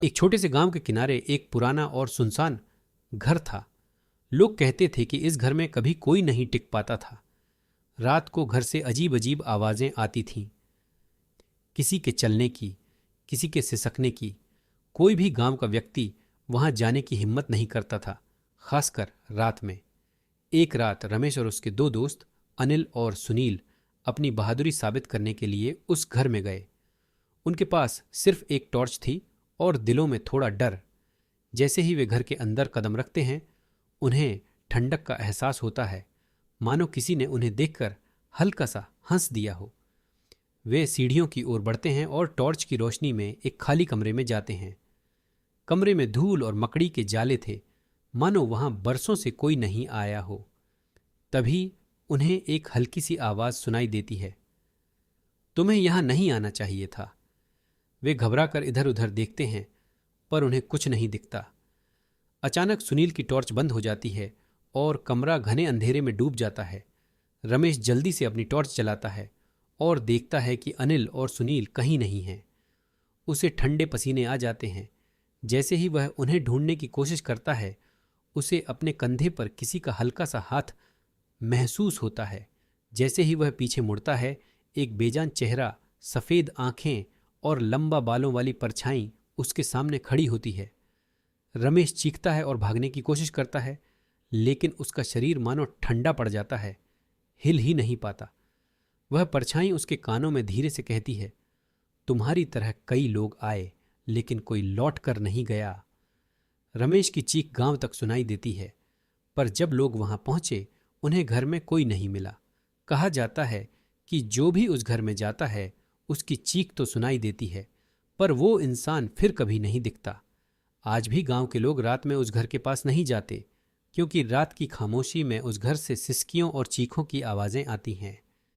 एक छोटे से गांव के किनारे एक पुराना और सुनसान घर था। लोग कहते थे कि इस घर में कभी कोई नहीं टिक पाता था। रात को घर से अजीब अजीब आवाजें आती थीं, किसी के चलने की, किसी के सिसकने की। कोई भी गांव का व्यक्ति वहां जाने की हिम्मत नहीं करता था, खासकर रात में। एक रात रमेश और उसके दो दोस्त अनिल और सुनील अपनी बहादुरी साबित करने के लिए उस घर में गए। उनके पास सिर्फ एक टॉर्च थी और दिलों में थोड़ा डर। जैसे ही वे घर के अंदर कदम रखते हैं, उन्हें ठंडक का एहसास होता है, मानो किसी ने उन्हें देखकर हल्का सा हंस दिया हो। वे सीढ़ियों की ओर बढ़ते हैं और टॉर्च की रोशनी में एक खाली कमरे में जाते हैं। कमरे में धूल और मकड़ी के जाले थे, मानो वहां बरसों से कोई नहीं आया हो। तभी उन्हें एक हल्की सी आवाज सुनाई देती है, तुम्हें यहां नहीं आना चाहिए था। वे घबराकर इधर उधर देखते हैं, पर उन्हें कुछ नहीं दिखता। अचानक सुनील की टॉर्च बंद हो जाती है और कमरा घने अंधेरे में डूब जाता है। रमेश जल्दी से अपनी टॉर्च जलाता है और देखता है कि अनिल और सुनील कहीं नहीं हैं। उसे ठंडे पसीने आ जाते हैं। जैसे ही वह उन्हें ढूंढने की कोशिश करता है, उसे अपने कंधे पर किसी का हल्का सा हाथ महसूस होता है। जैसे ही वह पीछे मुड़ता है, एक बेजान चेहरा, सफ़ेद आंखें और लंबा बालों वाली परछाई उसके सामने खड़ी होती है। रमेश चीखता है और भागने की कोशिश करता है, लेकिन उसका शरीर मानो ठंडा पड़ जाता है, हिल ही नहीं पाता। वह परछाई उसके कानों में धीरे से कहती है, तुम्हारी तरह कई लोग आए, लेकिन कोई लौट कर नहीं गया। रमेश की चीख गांव तक सुनाई देती है, पर जब लोग वहां पहुंचे, उन्हें घर में कोई नहीं मिला। कहा जाता है कि जो भी उस घर में जाता है, उसकी चीख तो सुनाई देती है, पर वो इंसान फिर कभी नहीं दिखता। आज भी गांव के लोग रात में उस घर के पास नहीं जाते, क्योंकि रात की खामोशी में उस घर से सिसकियों और चीखों की आवाजें आती हैं।